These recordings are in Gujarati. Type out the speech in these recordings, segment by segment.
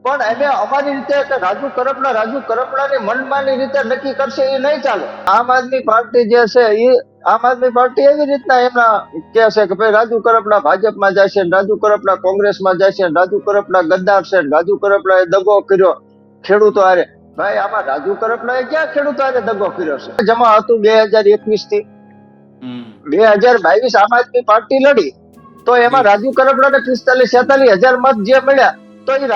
પણ એને અમારી રીતે કે રાજુ કરપડાની મનમાની રીતે નક્કી કરશે એ નહીં ચાલે. આમ આદમી પાર્ટી જે છે એ આમ આદમી પાર્ટી એવી રીતના એમના કે છે કે ભાઈ રાજુ કરપડા ભાજપમાં જાય છે, રાજુ કરપડા કોંગ્રેસમાં જાય છે, રાજુ કરપડા ગદ્દાર છે, રાજુ કરપડાએ દગો કર્યો ખેડૂતો હારે. ભાઈ આમાં રાજુ કરપડાએ ક્યાં ખેડૂતો હારે દગો કર્યો છે? જમા હતું 2021 થી 2022 આમ આદમી પાર્ટી લડી તો એમાં રાજુ કરપડાને 45-46 હજાર મત જે મળ્યા તો એ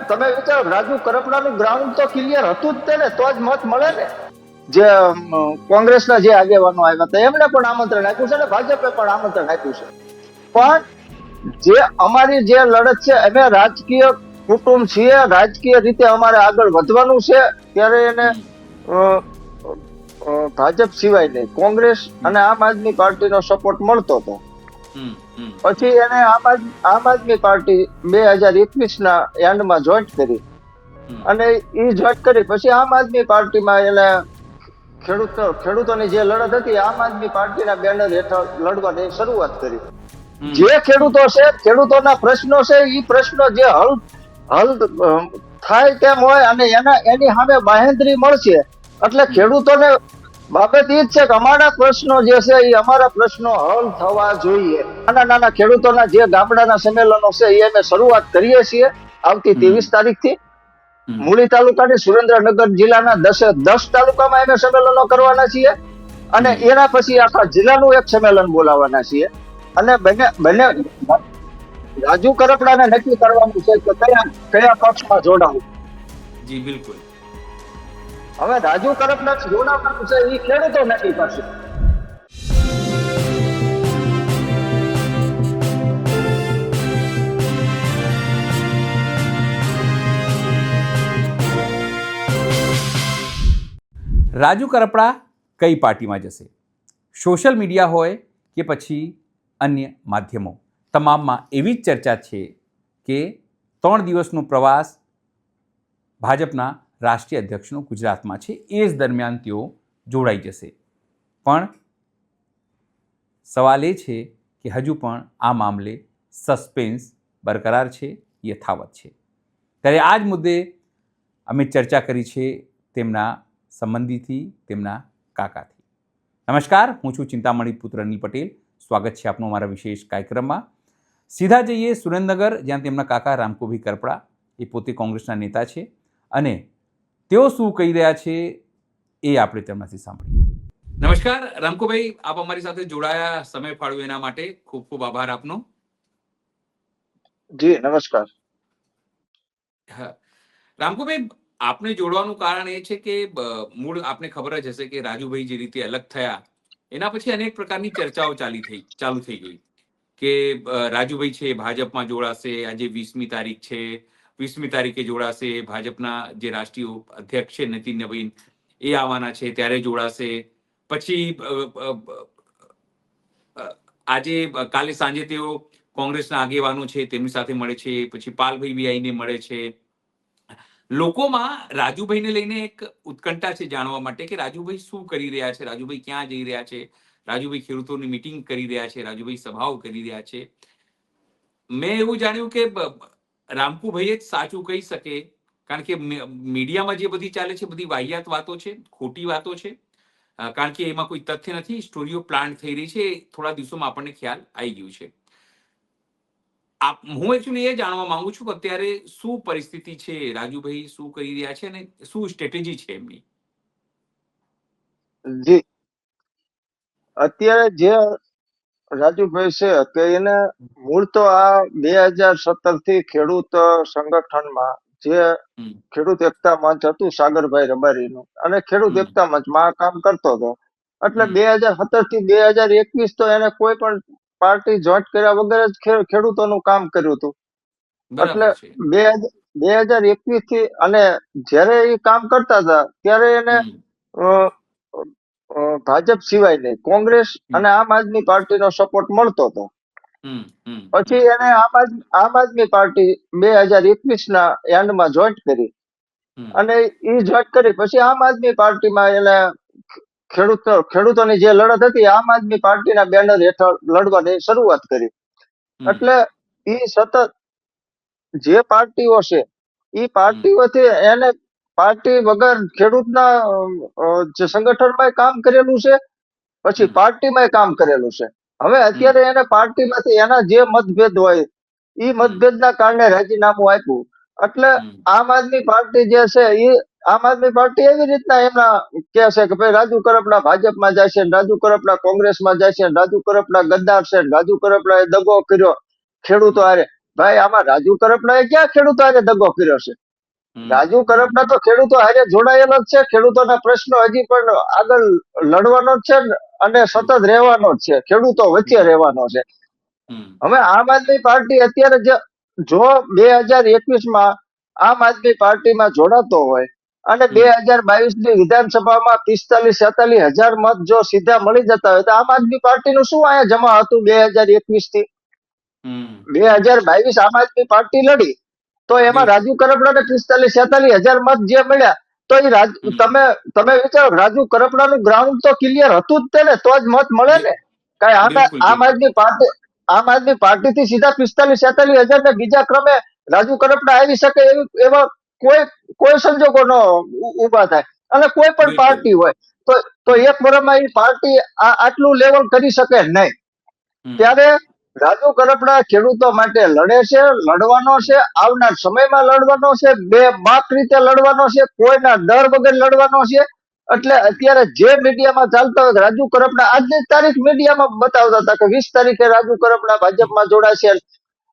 તમે વિચારો રાજુ કરપડાનું ગ્રાઉન્ડ તો ક્લિયર હતું જ તેને તો જ મત મળે ને. જે કોંગ્રેસના જે આગેવાનો આવ્યા હતા એમને પણ આમંત્રણ આપ્યું છે ને ભાજપે પણ આમંત્રણ આપ્યું છે. પણ જે અમારી જે લડત છે અમે રાજકીય કુટુંબ છીએ, રાજકીય રીતે અમારે આગળ વધવાનું છે ત્યારે એને ભાજપ સિવાય નહીં કોંગ્રેસ અને આમ આદમી પાર્ટીનો સપોર્ટ મળતો હતો. પછી એને આમ આદમી પાર્ટી 2021 ના એન્ડમાં જોઈન્ટ કરી અને એ જોઈન્ટ કરી પછી આમ આદમી પાર્ટીમાં એને ખેડૂતોની જે લડત હતી આમ આદમી પાર્ટીના બેનર હેઠળ લડવાની શરૂઆત કરી. જે ખેડૂતો છે ખેડૂતોના પ્રશ્નો છે એ પ્રશ્નો જે હલ થાય તેમ હોય અને એની સામે બાહેંધરી મળશે એટલે ખેડૂતોને બાબત એ જ છે કે અમારા પ્રશ્નો જે છે એ અમારા પ્રશ્નો હલ થવા જોઈએ. નાના ખેડૂતોના જે ગામડાના સંમેલનો છે એ અમે શરૂઆત કરીએ છીએ આવતી 23 તારીખથી. મૂળી તાલુકાની સુરેન્દ્રનગર જિલ્લાના 10 તાલુકામાં અમે સંમેલનો કરવાના છીએ અને એના પછી આખા જિલ્લાનું એક સંમેલન બોલાવવાના છીએ. અને બંને રાજુ કરપડાને નક્કી કરવાનું છે કે કયા પક્ષમાં જોડાવું. જી બિલકુલ. હવે રાજુ કરપડાને જોડાવાનું છે એ ખેડૂતો નક્કી કરશે. રાજુ કરપડા કઈ પાર્ટીમાં જશે? સોશિયલ મીડિયા હોય કે પછી અન્ય માધ્યમો તમામમાં એવી જ ચર્ચા છે કે 3 દિવસનો પ્રવાસ ભાજપના રાષ્ટ્રીય અધ્યક્ષનો ગુજરાતમાં છે એ જ દરમિયાન તેઓ જોડાઈ જશે. પણ સવાલ એ છે કે હજુ પણ આ મામલે સસ્પેન્સ બરકરાર છે, યથાવત છે. ત્યારે આ જ મુદ્દે અમે ચર્ચા કરી છે તેમના સંબંધીથી, તેમના કાકાથી. નમસ્કાર, હું છું ચિંતામણી પુત્ર અનિલ પટેલ. સ્વાગત છે આપનું મારા વિશેષ કાર્યક્રમમાં. સીધા જઈએ સુરેન્દ્રનગર, જ્યાં તેમના કાકા રામકુભાઈ કરપડા એ પોતે કોંગ્રેસના નેતા છે અને તેઓ શું કહી રહ્યા છે એ આપણે તેમનાથી સાંભળીએ. નમસ્કાર રામકુભાઈ, આપ અમારી સાથે જોડાયા, સમય ફાળવ્યો એના માટે ખૂબ ખૂબ આભાર આપનો. જી નમસ્કાર. રામકુભાઈ, આપને જોડવાનું કારણ એ છે કે મૂળ આપને ખબર જ હશે કે રાજુભાઈ જે રીતે અલગ થયા એના પછી અનેક પ્રકારની ચર્ચાઓ ચાલુ થઈ ગઈ કે રાજુભાઈ છે ભાજપમાં જોડાશે. આજે 20મી તારીખ છે, 20મી તારીખે જોડાશે. ભાજપના જે રાષ્ટ્રીય અધ્યક્ષ છે નીતિન નવીન એ આવવાના છે ત્યારે જોડાશે. પછી આજે કાલે સાંજે તેઓ કોંગ્રેસના આગેવાનો છે તેમની સાથે મળે છે. પછી પાલભાઈ બી આવીને મળે છે. લોકોમાં રાજુભાઈને લઈને એક ઉત્કંઠા છે જાણવા માટે કે રાજુભાઈ શું કરી રહ્યા છે, રાજુભાઈ ક્યાં જઈ રહ્યા છે, રાજુભાઈ ખેડૂતોની મીટિંગ કરી રહ્યા છે, રાજુભાઈ સભાઓ કરી રહ્યા છે. મેં એવું જાણ્યું કે રામકુભાઈ જ સાચું કહી શકે, કારણ કે મીડિયામાં જે બધી ચાલે છે બધી વાહિયાત વાતો છે, ખોટી વાતો છે, કારણ કે એમાં કોઈ તથ્ય નથી. સ્ટોરીઓ પ્લાન્ટ થઈ રહી છે, થોડા દિવસોમાં આપણને ખ્યાલ આવી ગયું છે. હું એકચ્યુઅલી એ જાણવા માંગુ છું કે અત્યારે શું પરિસ્થિતિ છે, રાજુભાઈ શું કરી રહ્યા છે અને શું સ્ટ્રેટેજી છે એમની? જી અત્યારે જે રાજુભાઈ છે કે એને મૂળ તો આ 2017 થી ખેડૂત સંગઠનમાં જે ખેડૂત એકતા મંચ હતું સાગરભાઈ રબારીનું અને ખેડૂત એકતા મંચમાં કામ કરતો હતો. એટલે 2017 થી 2021 તો એને કોઈ પણ પાર્ટી જોઈન્ટ કર્યા વગર જ ખેડૂતોનું કામ કર્યું હતું. એટલે 2021 થી અને જ્યારે એ કામ કરતા હતા ત્યારે એને ભાજપ સિવાય નહીં કોંગ્રેસ અને આમ આદમી પાર્ટીનો સપોર્ટ મળતો હતો. પછી એને આમ આદમી પાર્ટી 2021 ના એન્ડમાં જોઈન્ટ કરી અને એ જોઈન્ટ કરી પછી આમ આદમી પાર્ટીમાં એને ખેડૂતોની જે લડત હતી આમ આદમી પાર્ટીના બેનર હેઠળ લડવાની શરૂઆત કરી. એટલે એ સતત જે પાર્ટીઓ છે એ પાર્ટીઓથી એને પાર્ટી વગર ખેડૂતના જે સંગઠનમાં કામ કરેલું છે, પછી પાર્ટીમાં કામ કરેલું છે. હવે અત્યારે એને પાર્ટીમાંથી એના જે મતભેદ હોય એ મતભેદના કારણે રાજીનામું આપ્યું. એટલે આમ આદમી પાર્ટી જે છે એ આમ આદમી પાર્ટી એવી રીતના એમના કે છે કે ભાઈ રાજુ કરપડા ભાજપમાં જાય છે, રાજુ કરપડા કોંગ્રેસમાં જાય છે, રાજુ કરપડા ગદ્દાર છે, રાજુ કરપડા એ દગો કર્યો ખેડૂતો હારે. ભાઈ આમાં રાજુ કરપડા એ ક્યાં ખેડૂતો હારે દગો કર્યો છે? રાજુ કરપડા તો ખેડૂતો હારે જોડાયેલો જ છે. ખેડૂતોના પ્રશ્નો હજી પણ આગળ લડવાનો જ છે અને સતત રહેવાનો જ છે, ખેડૂતો વચ્ચે રહેવાનો છે. હવે આમ આદમી પાર્ટી અત્યારે જો 2021માં આમ આદમી પાર્ટીમાં જોડાતો હોય અને 2022ની વિધાનસભામાં 45-46 હજાર મત જો સીધા મળી જતા હોય તો આમ આદમી પાર્ટીનું શું અહીંયા જમા હતું 2021 થી? 2022 આમ આદમી પાર્ટી લડી તો એમાં રાજુ કરપડાને 45-46 હજાર મત જે મળ્યા તો એ તમે વિચારો, રાજુ કરપડાનું ગ્રાઉન્ડ તો ક્લિયર હતું જ તેને, તો જ મત મળે ને. કઈ આમ આદમી પાર્ટીથી સીધા 45-46 હજાર ને બીજા ક્રમે રાજુ કરપડા આવી શકે એવા કોઈ સંજોગો ન ઉભા થાય. અને કોઈ પણ પાર્ટી હોય તો એક વર્ષમાં એ પાર્ટી આટલું લેવલ કરી શકે નહીં. ત્યારે રાજુ કરપડા ખેડૂતો માટે લડે છે, લડવાનો છે, આવનાર સમયમાં લડવાનો છે, બેબાક રીતે લડવાનો છે, કોઈના ડર વગર લડવાનો છે. એટલે અત્યારે જે મીડિયામાં ચાલતા હોય રાજુ કરપડા આજની તારીખ મીડિયામાં બતાવતા હતા કે 20 તારીખે રાજુ કરપડા ભાજપમાં જોડાશે,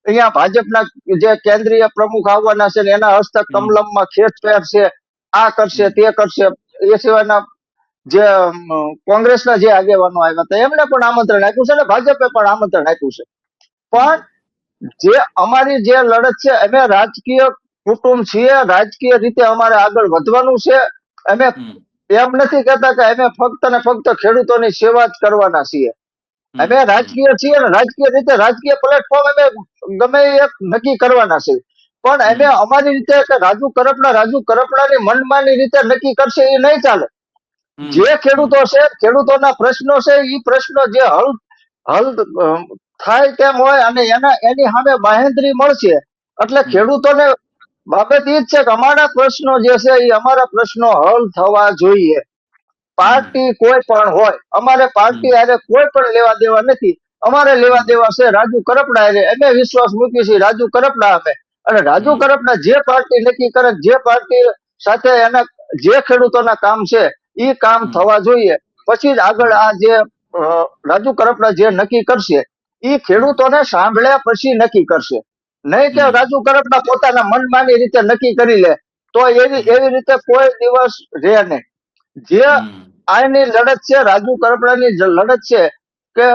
અહીંયા ભાજપના જે કેન્દ્રીય પ્રમુખ આવવાના છે એના હસ્તક કમલમમાં ખેંચફેર છે, આ કરશે તે કરશે. એ સિવાયના જે કોંગ્રેસના જે આગેવાનો આવ્યા હતા એમને પણ આમંત્રણ આપ્યું છે અને ભાજપે પણ આમંત્રણ આપ્યું છે. પણ જે અમારી જે લડત છે, અમે રાજકીય કુટુંબ છીએ, રાજકીય રીતે અમારે આગળ વધવાનું છે. અમે એમ નથી કહેતા કે અમે ફક્ત ને ફક્ત ખેડૂતોની સેવા જ કરવાના છીએ. અમે રાજકીય છીએ ને રાજકીય રીતે રાજકીય પ્લેટફોર્મ અમે ગમે એક નક્કી કરવાના છે. પણ અમે અમારી રીતે કે રાજુ કરપડાની મનમાની રીતે નક્કી કરશે એ નહીં ચાલે. જે ખેડૂતો છે, ખેડૂતોના પ્રશ્નો છે, એ પ્રશ્નો જે હલ થાય તેમ હોય અને એની સામે બાહેંધરી મળશે. એટલે ખેડૂતોને બાબત એ જ છે કે અમારા પ્રશ્નો જે છે એ અમારા પ્રશ્નો હલ થવા જોઈએ. પાર્ટી કોઈ પણ હોય, અમારે પાર્ટી હારે કોઈ પણ લેવા દેવા નથી. અમારે લેવા દેવા છે રાજુ કરપડા હારે. અમે વિશ્વાસ મૂકી છે રાજુ કરપડા અમે. અને રાજુ કરપડા જે પાર્ટી નક્કી કરે, જે પાર્ટી સાથે એના જે ખેડૂતોના કામ છે એ કામ થવા જોઈએ. પછી જ આગળ આ જે રાજુ કરપડા જે નક્કી કરશે એ ખેડૂતોને સાંભળ્યા પછી નક્કી કરશે. નહીં કે રાજુ કરપડા પોતાના મનમાની રીતે નક્કી કરી લે તો એવી રીતે કોઈ દિવસ રહે નહીં. જે આની લડત છે, રાજુ કરપડાની લડત છે કે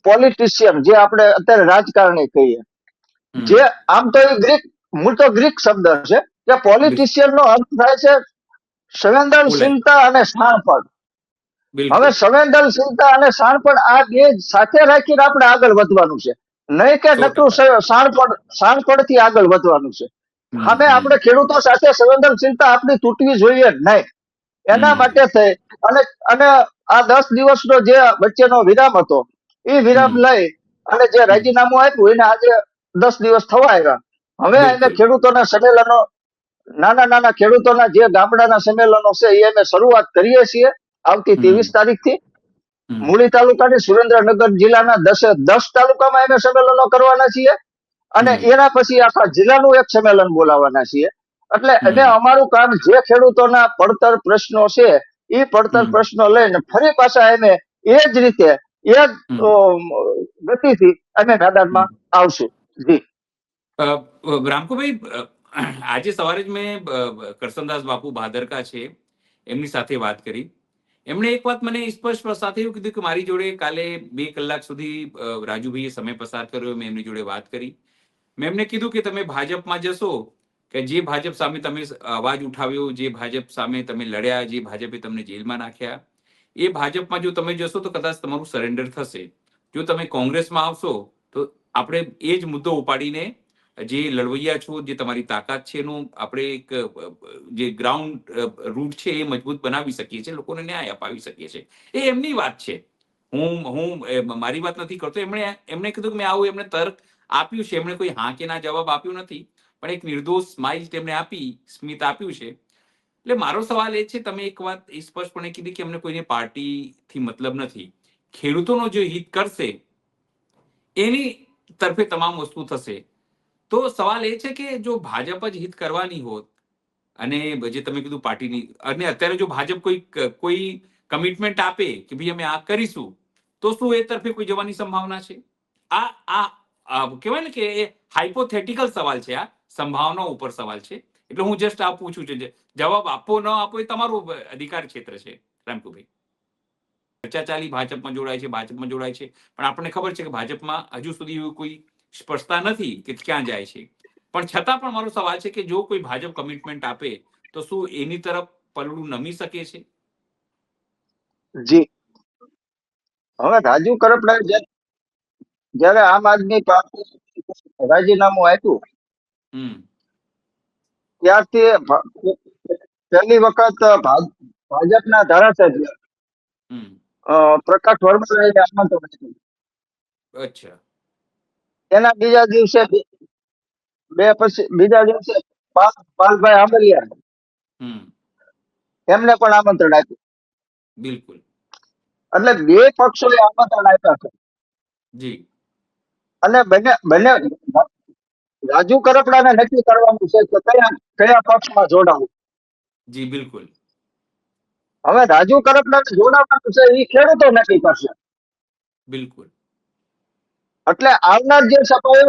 પોલિટિશિયન, જે આપણે અત્યારે રાજકારણી કહીએ, જે આમ તો એ મૂળ તો ગ્રીક શબ્દ છે કે પોલિટિશિયન નો અર્થ થાય છે સંવેદનશીલતા અને શાણપણ. હવે સંવેદનશીલતા અને શાણપણ આ બે સાથે રાખીને આપણે આગળ વધવાનું છે, નહીં કે નકરું શાણપણથી આગળ વધવાનું છે. હવે આપણે ખેડૂતો સાથે સંવેદનશીલતા આપણી તૂટવી જોઈએ નહીં. એના માટે થઈ અને આ 10 દિવસનો જે વચ્ચેનો વિરામ હતો એ વિરામ લઈ અને જે રાજીનામું આપ્યું એને આજે 10 દિવસ થવા આવ્યા. હવે એને ખેડૂતોના સંમેલનો, નાના ખેડૂતોના જે ગામડાના સંમેલનો છે એ અમે શરૂઆત કરીએ છીએ આવતી 23 તારીખથી. મૂળી તાલુકાની સુરેન્દ્રનગર જિલ્લાના 10 તાલુકામાં અમે સંમેલનો કરવાના છીએ અને એના પછી આખા જિલ્લાનું એક સંમેલન બોલાવવાના છીએ. એટલે અમે અમારું કામ જે ખેડૂતોના પડતર પ્રશ્નો છે એ પડતર પ્રશ્નો લઈને ફરી પાછા અમે એ જ રીતે એ જ ગતિથી અમે મેદાનમાં આવશું. જી રામકુભાઈ, આજે સવારે જ મેં કરસનદાસ બાપુ ભાદરકા છે એમની સાથે વાત કરી. એમણે એક વાત મને સ્પષ્ટ સાથે એવું કીધું કે મારી જોડે કાલે 2 કલાક સુધી રાજુભાઈએ સમય પસાર કર્યો. મેં એમની જોડે વાત કરી. મેં એમને કીધું કે તમે ભાજપમાં જશો, કે જે ભાજપ સામે તમે અવાજ ઉઠાવ્યો, જે ભાજપ સામે તમે લડ્યા, જે ભાજપે તમને જેલમાં નાખ્યા, એ ભાજપમાં જો તમે જશો તો કદાચ તમારું સરેન્ડર થશે. જો તમે કોંગ્રેસમાં આવશો તો આપણે એ જ મુદ્દો ઉપાડીને જે લડવૈયા છો, જે તમારી તાકાત છે એનું આપણે એક જે ગ્રાઉન્ડ રૂટ છે એ મજબૂત બનાવી શકીએ છીએ, લોકોને ન્યાય અપાવી શકીએ છીએ. એ એમની વાત છે, હું મારી વાત નથી કરતો. એમણે કીધું કે મેં આવું એમને તર્ક આપ્યું છે. એમણે કોઈ હા કે ના જવાબ આપ્યું નથી. પણ એક નિર્દોષ સ્માઇલ તેમણે આપી, સ્મિત આપ્યું છે. એટલે મારો સવાલ એ છે, તમે એક વાત સ્પષ્ટપણે કીધી કે અમને કોઈને પાર્ટીથી મતલબ નથી, ખેડૂતોનો જે હિત કરશે એની તરફે તમામ વસ્તુ થશે. તો સવાલ એ છે કે જો ભાજપ જ હિત કરવાની હોત અને જે તમે કીધું પાર્ટીની, અને અત્યારે જો ભાજપ કોઈ કમિટમેન્ટ આપે કે ભાઈ અમે આ કરીશું, તો શું એ તરફે કોઈ જવાની સંભાવના છે? આ કહેવાય ને કે એ હાઇપોથેટિકલ સવાલ છે, આ સંભાવના ઉપર સવાલ છે. એટલે હું જસ્ટ આ પૂછું છું, જવાબ આપો ન આપો એ તમારું અધિકાર ક્ષેત્ર છે. રામકુભાઈ, ચર્ચા ચાલી, ભાજપમાં જોડાય છે, ભાજપમાં જોડાય છે, પણ આપણને ખબર છે કે ભાજપમાં હજુ સુધી એવું કોઈ સ્પષ્ટતા નથી કે ક્યાં જાય છે. પણ છતાં પણ મારો સવાલ છે કે જો કોઈ ભાજપ કમિટમેન્ટ આપે તો શું એની તરફ પલડું નમી શકે છે? જી, હવે રાજુ કરપડા જયારે આમ આદમી પાર્ટી રાજીનામું આપ્યું, ત્યારથી પહેલી વખત ભાજપના ધારાસભ્ય પ્રકાશ વર્માને આમંત્રણ આપ્યું. અચ્છા. એના બીજા દિવસે પાલભાઈ આંબલિયા એમને પણ આમંત્રણ આપ્યું. બિલકુલ. એટલે બે પક્ષોએ આમંત્રણ આપ્યા છે. જી. અને બંને રાજુ કરપડાને નક્કી કરવાનું છે કે કયા પક્ષમાં જોડાવું. જી બિલકુલ. હવે રાજુ કરપડાને જોડાવાનું છે એ ખેડૂતો નક્કી કરશે. બિલકુલ. એટલે આવનાર જે સભાઓ જે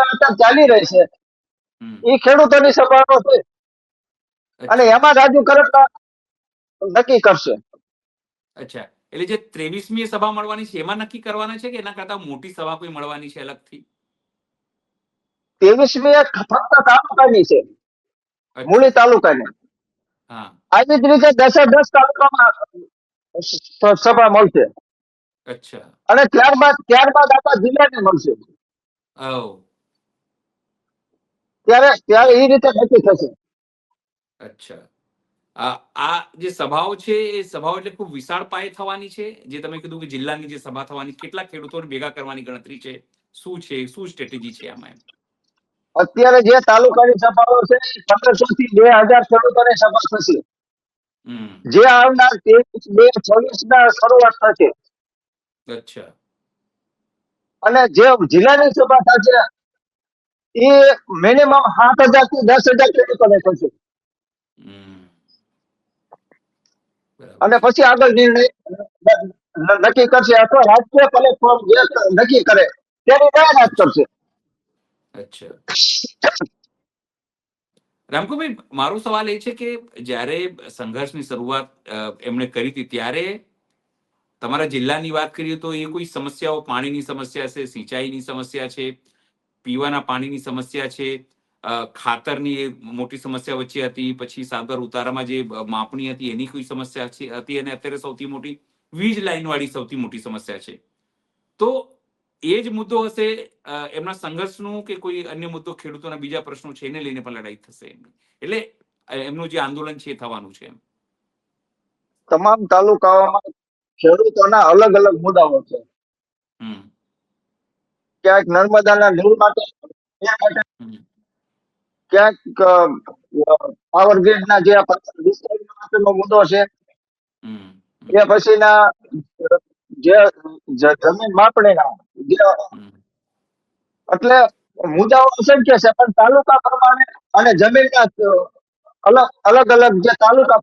અત્યારે ચાલી રહી છે એ ખેડૂતોની સભાઓ છે અને એમાં રાજુ કરપડા નક્કી કરશે. અચ્છા, એટલે જે 23મી સભા મળવાની છે એમાં નક્કી કરવાના છે કે એના કરતા મોટી સભા કોઈ મળવાની છે અલગથી? 23મી ફક્ત તાલુકાની છે, મૂળી તાલુકાની. આવી જ રીતે 10 તાલુકામાં સભા મળશે. અચ્છા. અને ત્યારબાદ આખા જિલ્લાને મળશે. ત્યારે એ રીતે નક્કી થશે. અચ્છા. આ જે સભાઓ છે એ સભાઓ એટલે ખૂબ વિશાળ પાયે થવાની છે, જે તમે કીધું કે જિલ્લાની જે સભા થવાની, કેટલા ખેડૂતોને ભેગા કરવાની ગણતરી છે, શું સ્ટ્રેટેજી છે આમાં? અત્યારે જે તાલુકાની સભાઓ છે 1500 થી 2000 ખેડૂતોની સભા થશે, જે આવનાર 23-2-26 ના શરૂઆત થશે. અચ્છા. અને જે જિલ્લાની સભા થશે એ મિનિમમ 7000 થી 10000 ખેડૂતોને થશે. અને પછી આગળ નિર્ણય નક્કી કરશે અથવા રાજકીય પ્લેટફોર્મ જે નક્કી કરે તેની જાહેરાત કરશે. અચ્છા. રામકુભાઈ, મારો સવાલ એ છે કે જ્યારે સંઘર્ષની શરૂઆત એમણે કરી હતી ત્યારે તમારા જિલ્લાની વાત કરીએ તો એ કોઈ સમસ્યાઓ, પાણીની સમસ્યા છે, સિંચાઈની સમસ્યા છે, પીવાના પાણીની સમસ્યા છે, ખાતરની મોટી સમસ્યા વચ્ચે હતી, પછી સાગર ઉતારામાં જે માપણી હતી એની કોઈ સમસ્યા હતી, અને અત્યારે સૌથી મોટી વીજ લાઈન વાળી સૌથી મોટી સમસ્યા છે. તો એ જ મુદ્દો હશે એમના સંઘર્ષનું કે કોઈ અન્ય મુદ્દો, ખેડૂતોના બીજા પ્રશ્નો છે એને લઈને પણ લડાઈ થશે એમની? એટલે એમનું જે આંદોલન છે એ થવાનું છે એમ? તમામ તાલુકાઓમાં ખેડૂતોના અલગ અલગ મુદ્દાઓ છે. ક્યાંક નર્મદાના નીર માટે, ક્યાંક પાવર ગ્રીડના જે વિસ્તારનો મુદ્દો છે, એ પછીના જે જમીન માપણીના, એટલે મુદ્દાઓ અસંખ્ય છે, પણ તાલુકા પ્રમાણે અને જમીનના અલગ અલગ જે તાલુકા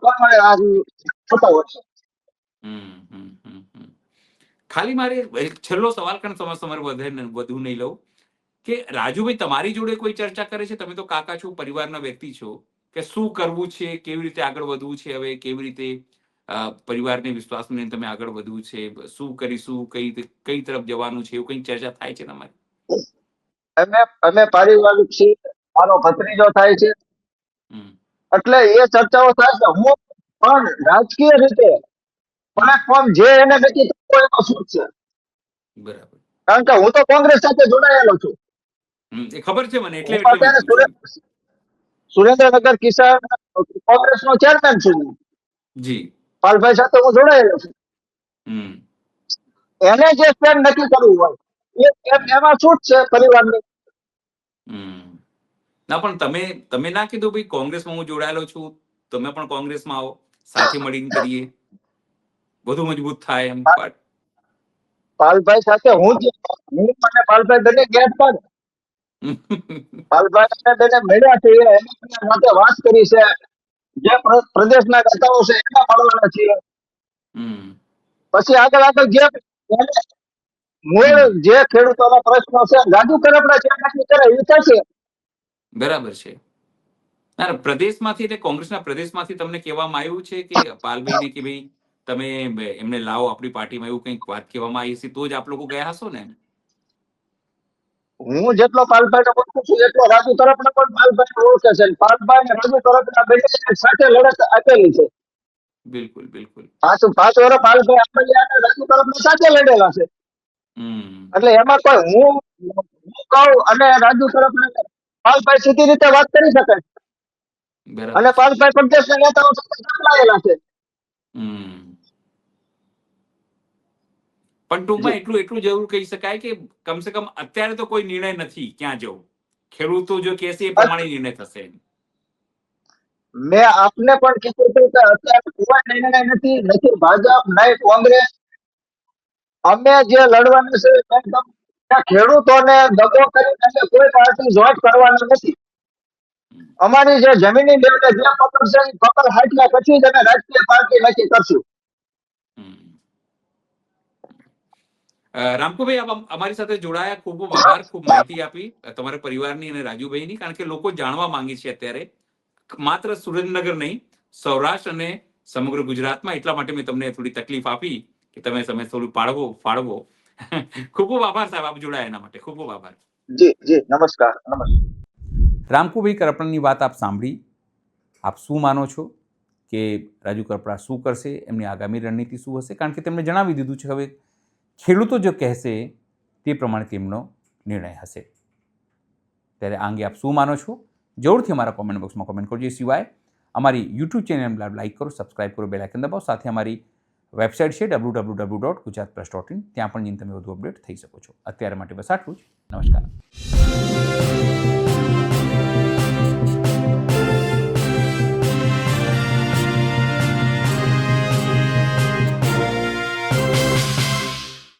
પ્રમાણે આ થતા હોય છે. ખાલી મારે છેલ્લો સવાલ, કારણ તમારે વધુ નહીં લઉં, કે રાજુભાઈ તમારી જોડે કોઈ ચર્ચા કરે છે? તમે તો કાકા છો, પરિવારના વ્યક્તિ છો, કે શું કરવું છે, કેવી રીતે આગળ વધવું છે, હવે કેવી રીતે પરિવારને વિશ્વાસ લઈને તમે આગળ વધવું છે, શું કરીશું, કઈ તરફ જવાનું છે, એવું કઈ ચર્ચા થાય છે તમારી? અમે પારિવારિક છીએ, મારો ભત્રીજો થાય છે, એટલે એ ચર્ચાઓ થાય છે. હું પણ રાજકીય રીતે પ્લેટફોર્મ જે એને નક્કી કરવો એનો શું છે. બરાબર. કારણ કે હું તો કોંગ્રેસ સાથે જોડાયેલો છું. એ ખબર છે મને, એટલે સુરેન્દ્રનગર કિસાન કોંગ્રેસનો ચેરમેન છું. જી. પાલભાઈ સાથે હું જોડાયેલો છું. એને જે સ્ટેન્ડ નક્કી કરવું હોય એમાં છૂટ છે પરિવારની. ના પણ તમે ના કીધું ભાઈ કોંગ્રેસમાં હું જોડાયેલો છું, તમે પણ કોંગ્રેસમાં આવો, સાથે મળીને કરીએ, વધુ મજબૂત થાય એમ. પાલભાઈ સાથે હું અને પાલભાઈ બંને ગયા હતા ને. પાલભાઈ બંને મળ્યા છે, એમની સાથે વાત કરી છે, જે પ્રદેશના નેતાઓ છે એના મળવાના છીએ. પછી આગળ જે મૂળ જે ખેડૂતોના પ્રશ્નો છે, રાજુ કરપડા જે નક્કી કરે એ થશે. બરાબર છે. પ્રદેશમાંથી એટલે કોંગ્રેસના પ્રદેશમાંથી તમને કહેવામાં આવ્યું છે કે પાલભાઈને કે ભાઈ તમે એમને લાવો આપણી પાર્ટીમાં, એવું કંઈક વાત કહેવામાં આવી છે, તો જ આપ લોકો ગયા હશો ને? હું જેટલો પાલભાઈને ઓળખું છું એટલો રાજુ તરફના પણ પાલભાઈને ઓળખે છે. પાલભાઈ અને રાજુ તરફના બંને સાથે લડત આપેલી છે. બિલકુલ બિલકુલ. 5 વર્ષ પાલભાઈ આપેલી અને રાજુ તરફના સાથે લડેલા છે. એટલે એમાં કોઈ હું કહું અને રાજુ તરફના પાલભાઈ સીધી રીતે વાત કરી શકે, અને પાલભાઈ પ્રદેશના નેતાઓ સાથે સંકળાયેલા છે. પણ ટૂંકમાં એટલું જરૂર કહી શકાય કે કમસે કમ અત્યારે તો કોઈ નિર્ણય નથી ક્યાં જવું, ખેડૂતો જો કહેશે એ પ્રમાણે નિર્ણય થશે. મેં આપને પણ કીધું હતું કે અત્યારે કોઈ નિર્ણય નથી ભાજપ નહીં કોંગ્રેસ. અમે જે લડવાનું છે ખેડૂતોને દગો કરીને કોઈ પાર્ટી જોઈન્ટ કરવાની નથી. અમારી જે જમીની લેવલે જે પકડ છે એ પકડ હાટ્યા પછી જ અમે રાજકીય પાર્ટી નક્કી કરશું. રામકુભાઈ, આપ અમારી સાથે જોડાયા, ખૂબ ખૂબ આભાર, ખૂબ માહિતી આપી તમારા પરિવારની અને રાજુભાઈની, કારણ કે લોકો જાણવા માંગે છે અત્યારે, માત્ર સુરેન્દ્રનગર નહીં, સૌરાષ્ટ્ર અને સમગ્ર ગુજરાતમાં. એટલા માટે મેં તમને થોડી તકલીફ આપી કે તમે થોડું ફાળવો. ખૂબ ખૂબ આભાર સાહેબ, આપ જોડાયા એના માટે ખૂબ ખૂબ આભાર. જી જી, નમસ્કાર. રામકુભાઈ કરપડાની વાત આપ સાંભળી. આપ શું માનો છો કે રાજુ કરપડા શું કરશે, એમની આગામી રણનીતિ શું હશે? કારણ કે તેમણે જણાવી દીધું છે હવે ખેડૂતો જો કહેશે તે પ્રમાણે તેમનો નિર્ણય હશે. ત્યારે આ અંગે આપ શું માનો છો? જરૂરથી અમારા કોમેન્ટ બોક્સમાં કોમેન્ટ કરજો. એ સિવાય અમારી યુટ્યુબ ચેનલ લાઈક કરો, સબસ્ક્રાઇબ કરો, બેલ આઇકન દબાવો. સાથે અમારી વેબસાઇટ છે www.gujaratpress.in, ત્યાં પણ જઈને તમે વધુ અપડેટ થઈ શકો છો. અત્યારે માટે બસ આટલું જ. નમસ્કાર.